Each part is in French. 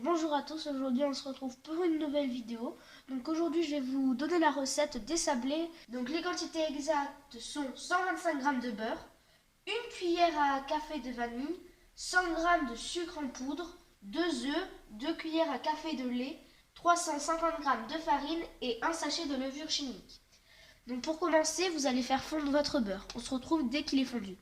Donc bonjour à tous, aujourd'hui on se retrouve pour une nouvelle vidéo. Donc aujourd'hui je vais vous donner la recette des sablés. Donc les quantités exactes sont 125 g de beurre, une cuillère à café de vanille, 100 g de sucre en poudre, 2 œufs, 2 cuillères à café de lait, 350 g de farine et un sachet de levure chimique. Donc pour commencer, vous allez faire fondre votre beurre. On se retrouve dès qu'il est fondu.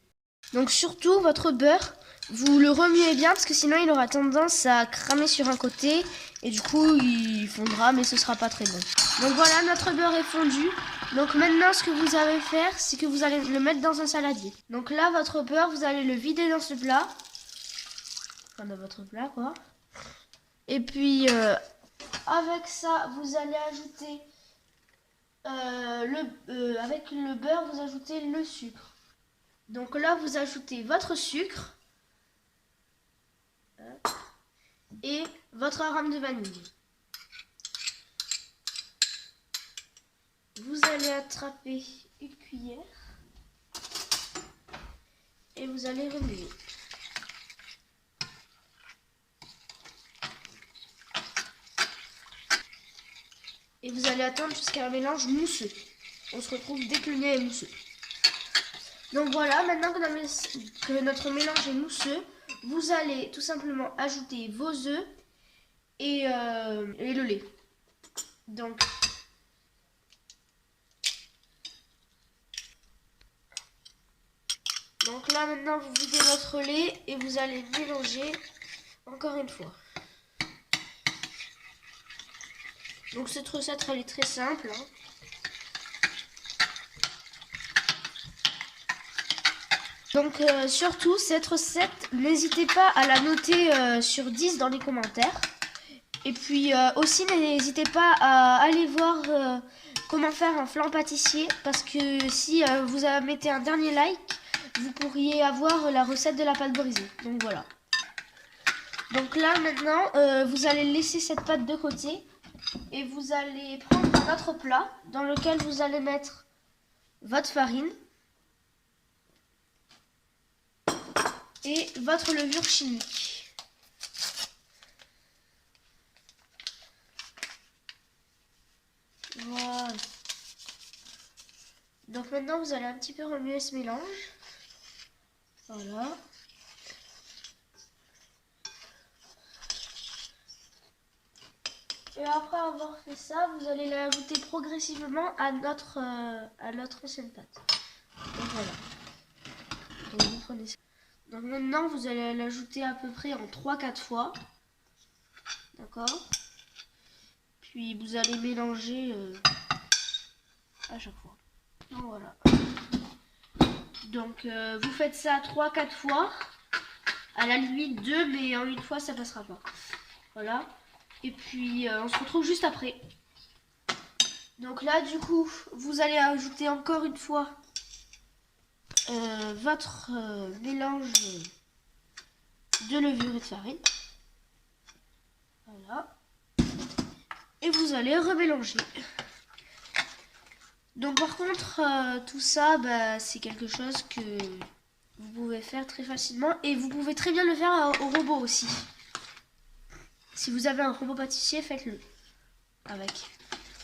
Donc surtout votre beurre, vous le remuez bien parce que sinon il aura tendance à cramer sur un côté et du coup il fondra mais ce sera pas très bon. Donc voilà, notre beurre est fondu. Donc maintenant ce que vous allez faire, c'est que vous allez le mettre dans un saladier. Donc là votre beurre, vous allez le vider dans ce plat. Enfin dans votre plat quoi. Et puis avec ça vous allez ajouter avec le beurre vous ajoutez le sucre. Donc là, vous ajoutez votre sucre et votre arôme de vanille. Vous allez attraper une cuillère et vous allez remuer. Et vous allez attendre jusqu'à un mélange mousseux. On se retrouve dès que le lait est mousseux. Donc voilà, maintenant que notre mélange est mousseux, vous allez tout simplement ajouter vos œufs et le lait. Donc là maintenant vous videz votre lait et vous allez mélanger encore une fois. Donc cette recette elle est très simple. Donc surtout cette recette, n'hésitez pas à la noter sur 10 dans les commentaires. Et puis aussi n'hésitez pas à aller voir comment faire un flan pâtissier. Parce que si vous mettez un dernier like, vous pourriez avoir la recette de la pâte brisée. Donc voilà. Donc là maintenant, vous allez laisser cette pâte de côté. Et vous allez prendre un autre plat dans lequel vous allez mettre votre farine. Et votre levure chimique. Voilà. Donc maintenant vous allez un petit peu remuer ce mélange. Voilà. Et après avoir fait ça, vous allez l'ajouter progressivement à notre ancienne pâte. Donc voilà. Donc vous prenez ça. Donc maintenant vous allez l'ajouter à peu près en 3-4 fois. D'accord. Puis vous allez mélanger à chaque fois. Donc voilà. Donc vous faites ça 3-4 fois. À la limite 2, mais en une fois ça passera pas. Voilà. Et puis on se retrouve juste après. Donc là du coup vous allez ajouter encore une fois votre mélange de levure et de farine. Voilà. Et vous allez remélanger. Donc par contre tout ça c'est quelque chose que vous pouvez faire très facilement et vous pouvez très bien le faire au robot aussi. Si vous avez un robot pâtissier, faites-le avec.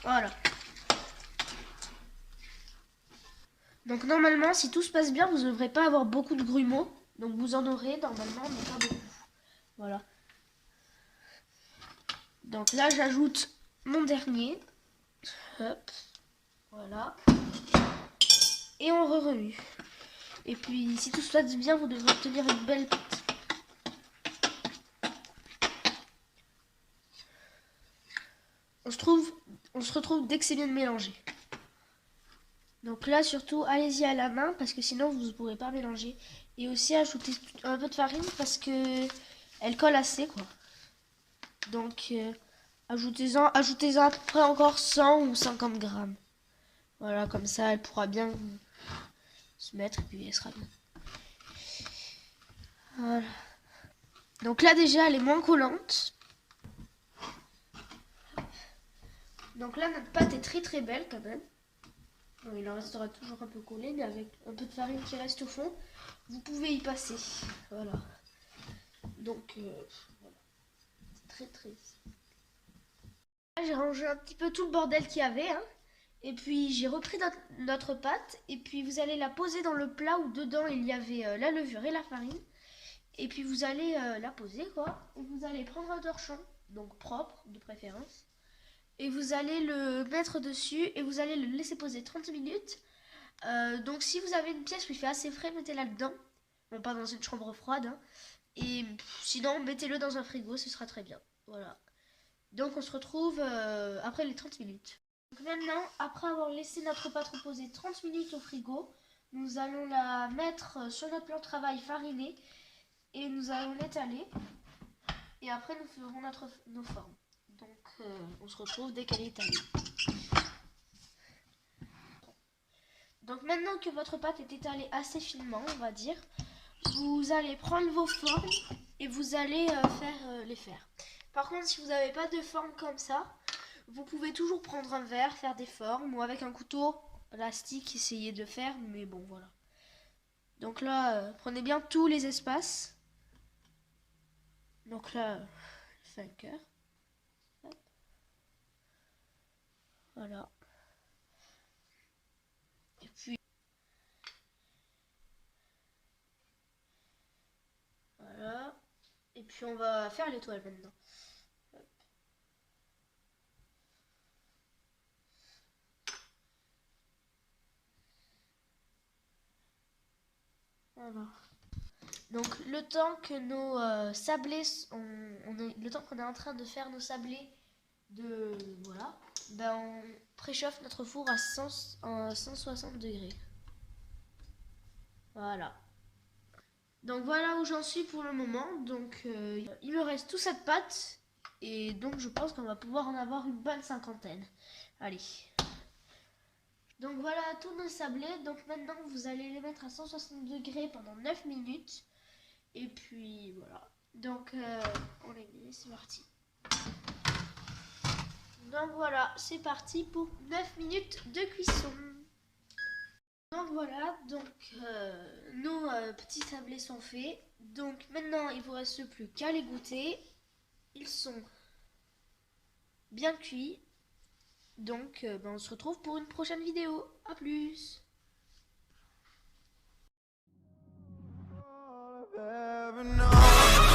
Voilà. Donc normalement, si tout se passe bien, vous ne devrez pas avoir beaucoup de grumeaux. Donc vous en aurez normalement, mais pas beaucoup. Voilà. Donc là, j'ajoute mon dernier. Hop. Voilà. Et on remue. Et puis, si tout se passe bien, vous devrez obtenir une belle pâte. On se retrouve dès que c'est bien mélangé. Donc là, surtout, allez-y à la main parce que sinon, vous ne pourrez pas mélanger. Et aussi, ajoutez un peu de farine parce que elle colle assez, quoi. Donc, ajoutez-en à peu près encore 100 ou 50 grammes. Voilà, comme ça, elle pourra bien se mettre et puis elle sera bien. Voilà. Donc là, déjà, elle est moins collante. Donc là, notre pâte est très très belle quand même. Bon, il en restera toujours un peu collé, mais avec un peu de farine qui reste au fond, vous pouvez y passer. Voilà. Donc, voilà. très très simple. J'ai rangé un petit peu tout le bordel qu'il y avait, hein. Et puis j'ai repris notre pâte et puis vous allez la poser dans le plat où dedans il y avait la levure et la farine. Et puis vous allez la poser quoi. Et vous allez prendre un torchon, donc propre de préférence. Et vous allez le mettre dessus et vous allez le laisser poser 30 minutes. Donc si vous avez une pièce où il fait assez frais, mettez-la dedans. Bon, pas dans une chambre froide, hein. Et sinon, mettez-le dans un frigo, ce sera très bien. Voilà. Donc on se retrouve après les 30 minutes. Donc maintenant, après avoir laissé notre pâte reposer 30 minutes au frigo, nous allons la mettre sur notre plan de travail fariné et nous allons l'étaler. Et après, nous ferons nos formes. Donc on se retrouve dès qu'elle est étalée. Donc maintenant que votre pâte est étalée assez finement, on va dire, vous allez prendre vos formes et vous allez les faire. Par contre, si vous n'avez pas de forme comme ça, vous pouvez toujours prendre un verre, faire des formes, ou avec un couteau plastique, essayer de faire, mais bon, voilà. Donc là, prenez bien tous les espaces. Donc là, je fais un cœur. Hop. Voilà. Et puis, voilà. Et puis on va faire l'étoile maintenant. Hop. Voilà. Donc le temps que nos sablés, le temps qu'on est en train de faire nos sablés, voilà, ben on préchauffe notre four à 160 degrés. Voilà. Donc voilà où j'en suis pour le moment. Donc il me reste toute cette pâte et donc je pense qu'on va pouvoir en avoir une bonne cinquantaine. Allez. Donc voilà tous nos sablés. Donc maintenant vous allez les mettre à 160 degrés pendant 9 minutes. Et puis voilà. Donc on les met, c'est parti. Donc voilà, c'est parti pour 9 minutes de cuisson. Donc voilà, donc nos petits sablés sont faits. Donc maintenant il ne vous reste plus qu'à les goûter. Ils sont bien cuits. Donc ben, on se retrouve pour une prochaine vidéo. A plus. Ever known.